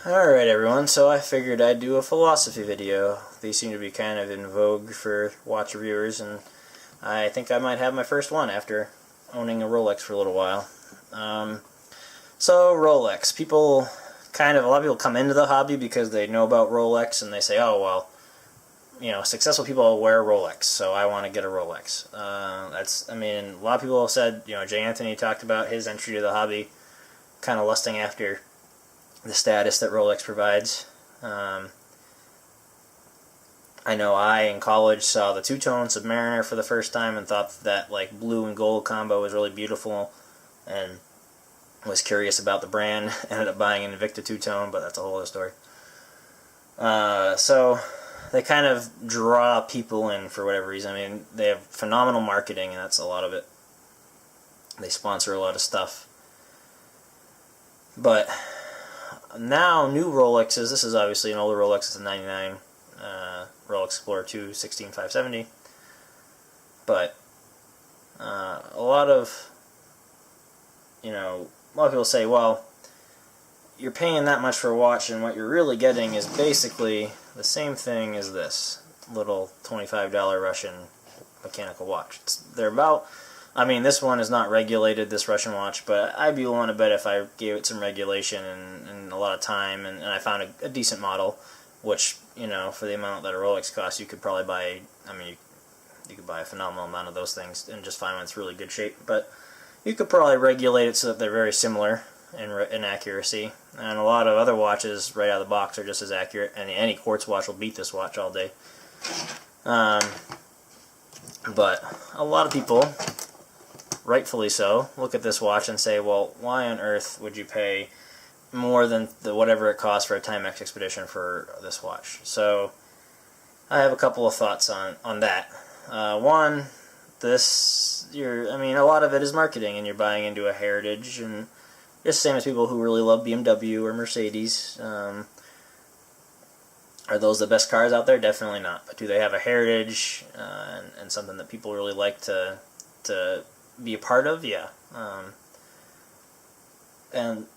Alright everyone, so I figured I'd do a philosophy video. These seem to be kind of in vogue for watch reviewers, and I think I might have my first one after owning a Rolex for a little while. So Rolex, a lot of people come into the hobby because they know about Rolex and they say, oh well, successful people wear Rolex, so I want to get a Rolex. A lot of people have said, Jay Anthony talked about his entry to the hobby, kind of lusting after the status that Rolex provides. I know I, in college, saw the two-tone Submariner for the first time and thought that blue and gold combo was really beautiful and was curious about the brand. Ended up buying an Invicta two-tone, but that's a whole other story. So they kind of draw people in for whatever reason. They have phenomenal marketing, and that's a lot of it. They sponsor a lot of stuff. But now, new Rolexes, this is obviously an older Rolex, it's a 99 Rolex Explorer 2 16570, but a lot of people say, well, you're paying that much for a watch and what you're really getting is basically the same thing as this little $25 Russian mechanical watch. This one is not regulated, this Russian watch, but I'd be willing to bet if I gave it some regulation and a lot of time, and I found a decent model, which, for the amount that a Rolex costs, you could probably buy, you could buy a phenomenal amount of those things and just find one that's really good shape, but you could probably regulate it so that they're very similar in accuracy, and a lot of other watches right out of the box are just as accurate, and any quartz watch will beat this watch all day. But a lot of people, rightfully so, look at this watch and say, well, why on earth would you pay more than whatever it costs for a Timex Expedition for this watch? So I have a couple of thoughts on that. One, a lot of it is marketing, and you're buying into a heritage, and just the same as people who really love BMW or Mercedes. Are those the best cars out there? Definitely not. But do they have a heritage and something that people really like to be a part of? Yeah. And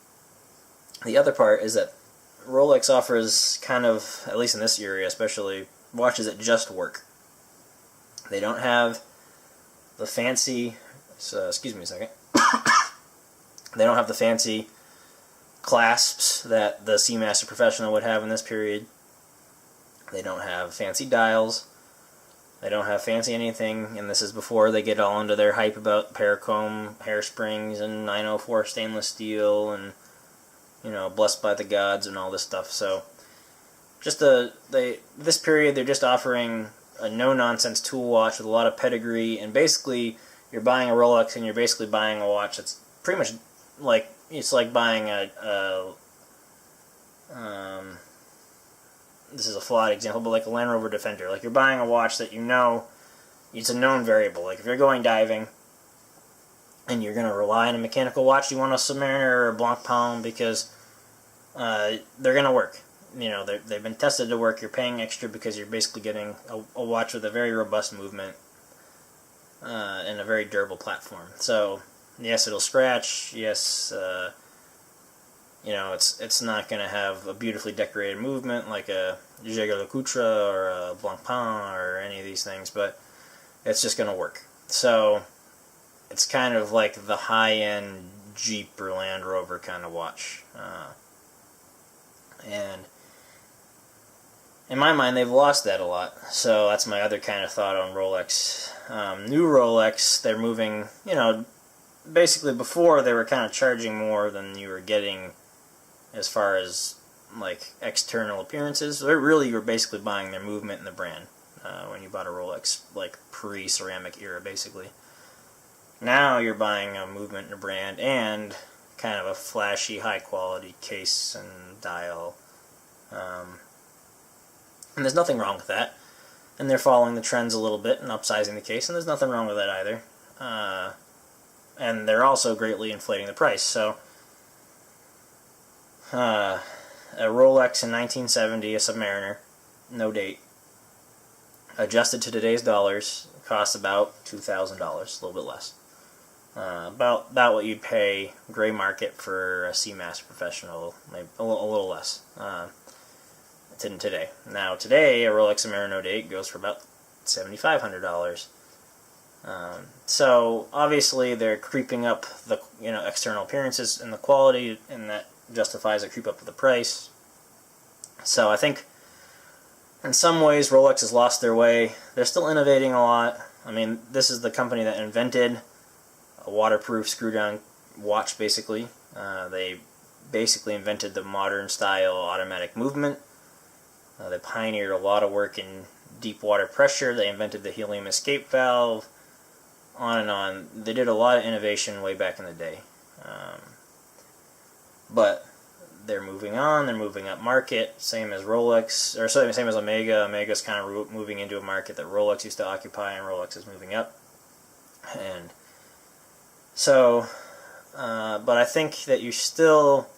the other part is that Rolex offers kind of, at least in this area especially, watches that just work. They don't have the fancy, excuse me a second, they don't have the fancy clasps that the Seamaster Professional would have in this period. They don't have fancy dials. They don't have fancy anything, and this is before they get all into their hype about Paracomb hairsprings and 904 stainless steel and, blessed by the gods and all this stuff. So, this period they're just offering a no-nonsense tool watch with a lot of pedigree, and basically you're buying a Rolex and you're basically buying a watch that's pretty much it's like buying this is a flawed example, but like a Land Rover Defender. You're buying a watch that it's a known variable. If you're going diving and you're going to rely on a mechanical watch, you want a Submariner or a Blancpain because they're going to work. They've been tested to work. You're paying extra because you're basically getting a watch with a very robust movement and a very durable platform. So, yes, it'll scratch. Yes, it's not going to have a beautifully decorated movement like a Jaeger-LeCoultre or a Blancpain or any of these things, but it's just going to work. So it's kind of like the high-end Jeep or Land Rover kind of watch. And in my mind, they've lost that a lot. So that's my other kind of thought on Rolex. New Rolex, they're moving, basically before they were kind of charging more than you were getting as far as external appearances. You were basically buying their movement and the brand when you bought a Rolex, pre-ceramic era, basically. Now you're buying a movement and a brand and kind of a flashy, high-quality case and dial. And there's nothing wrong with that. And they're following the trends a little bit and upsizing the case, and there's nothing wrong with that either. And they're also greatly inflating the price. So, a Rolex in 1970, a Submariner, no date, adjusted to today's dollars, costs about $2,000, a little bit less. About what you'd pay gray market for a Seamaster Professional, maybe a little less today. Now today, a Rolex Amerino date goes for about $7,500. So obviously they're creeping up the external appearances and the quality, and that justifies a creep up of the price. So I think in some ways Rolex has lost their way. They're still innovating a lot. I mean, this is the company that invented a waterproof screw-down watch, basically. They basically invented the modern style automatic movement. They pioneered a lot of work in deep water pressure. They invented the helium escape valve, on and on. They did a lot of innovation way back in the day. But they're moving on, they're moving up market, same as Rolex, or same as Omega. Omega's kind of moving into a market that Rolex used to occupy, and Rolex is moving up. And so, but I think that you still,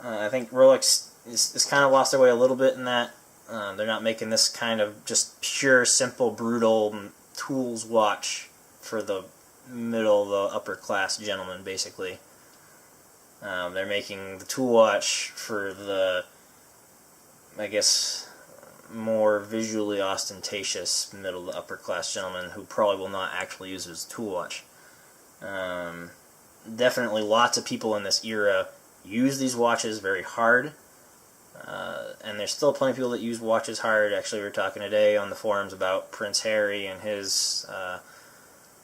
I think Rolex is kind of lost their way a little bit in that. They're not making this kind of just pure, simple, brutal tools watch for the middle, the upper class gentleman, basically. They're making the tool watch for the, I guess, more visually ostentatious middle to upper class gentleman who probably will not actually use it as a tool watch. Definitely lots of people in this era use these watches very hard. And there's still plenty of people that use watches hard. Actually, we were talking today on the forums about Prince Harry and his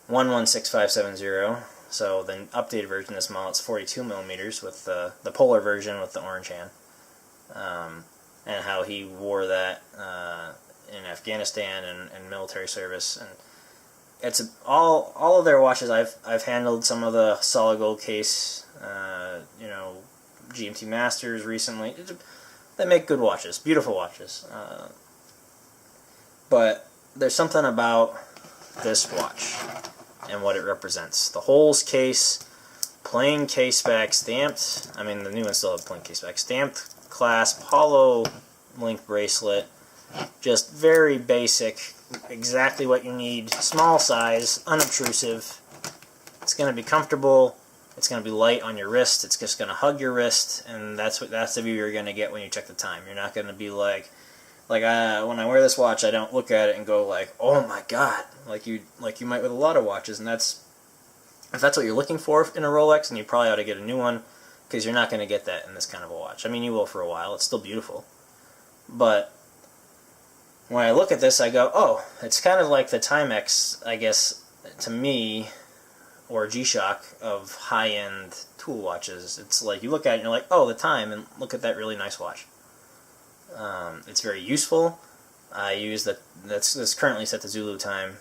116570. So the updated version of this model, it's 42 millimeters with the polar version with the orange hand, and how he wore that in Afghanistan and military service. And it's all of their watches. I've handled some of the solid gold case, GMT Masters recently. They make good watches, beautiful watches. But there's something about this watch and what it represents. The Holes case, plain case back, stamped. I mean, the new ones still have plain case back. Stamped clasp, hollow link bracelet. Just very basic, exactly what you need. Small size, unobtrusive. It's going to be comfortable. It's going to be light on your wrist. It's just going to hug your wrist, and that's the view you're going to get when you check the time. You're not going to be like when I wear this watch, I don't look at it and go like, oh my god, like you might with a lot of watches. And if that's what you're looking for in a Rolex, then you probably ought to get a new one, because you're not going to get that in this kind of a watch. I mean, you will for a while. It's still beautiful, but when I look at this, I go, oh, it's kind of like the Timex, I guess, to me, or G-Shock of high-end tool watches. It's like you look at it and you're like, oh, the time, and look at that really nice watch. It's very useful. I use that's currently set to Zulu time,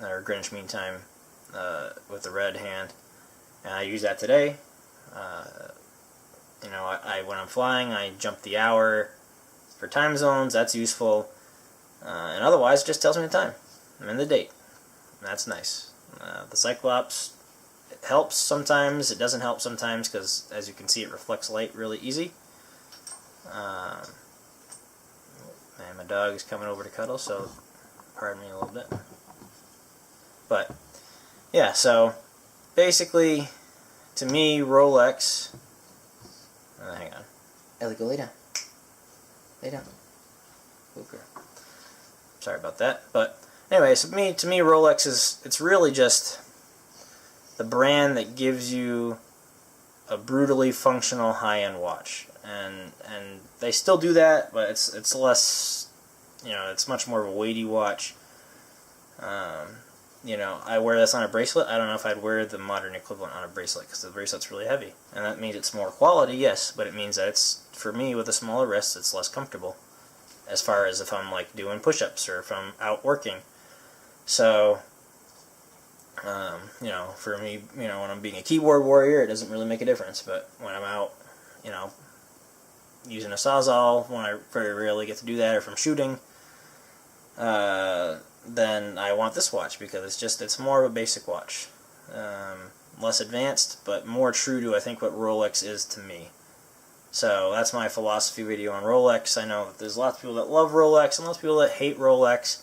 or Greenwich Mean Time, with the red hand, and I use that today. When I'm flying, I jump the hour for time zones. That's useful, and otherwise, it just tells me the time and the date. And that's nice. The Cyclops, it helps sometimes. It doesn't help sometimes because, as you can see, it reflects light really easy. And my dog is coming over to cuddle, so pardon me a little bit. But, yeah, so basically, to me, Rolex... hang on. Ellie, go lay down. Lay down. Good girl. Sorry about that. But, anyway, so to me, Rolex it's really just the brand that gives you a brutally functional high-end watch. And they still do that, but it's less, it's much more of a weighty watch. I wear this on a bracelet. I don't know if I'd wear the modern equivalent on a bracelet, because the bracelet's really heavy. And that means it's more quality, yes, but it means that it's, for me, with a smaller wrist, it's less comfortable, as far as if I'm, like, doing push-ups or if I'm out working. So, for me, when I'm being a keyboard warrior, it doesn't really make a difference, but when I'm out, using a Sawzall, when I very rarely get to do that, or if I'm shooting, then I want this watch, because it's more of a basic watch. Less advanced, but more true to, I think, what Rolex is to me. So that's my philosophy video on Rolex. I know that there's lots of people that love Rolex and lots of people that hate Rolex.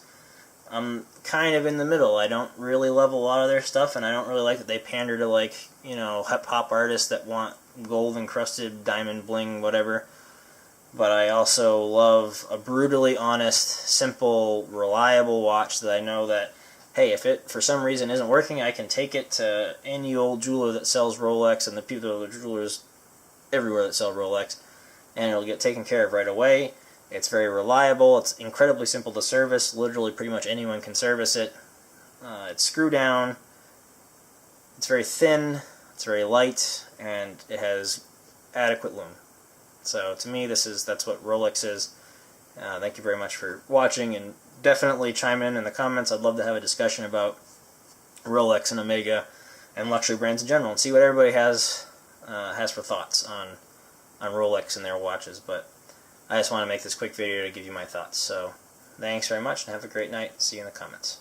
I'm kind of in the middle. I don't really love a lot of their stuff, and I don't really like that they pander to, like, you know, hip-hop artists that want gold-encrusted diamond bling, whatever. But I also love a brutally honest, simple, reliable watch that I know that, hey, if it for some reason isn't working, I can take it to any old jeweler that sells Rolex, and the people, the jewelers everywhere that sell Rolex, and it'll get taken care of right away. It's very reliable. It's incredibly simple to service. Literally pretty much anyone can service it. It's screw down. It's very thin. It's very light, and it has adequate lume. So to me, that's what Rolex is. Thank you very much for watching, and definitely chime in the comments. I'd love to have a discussion about Rolex and Omega and luxury brands in general, and see what everybody has for thoughts on Rolex and their watches. But I just want to make this quick video to give you my thoughts. So thanks very much, and have a great night. See you in the comments.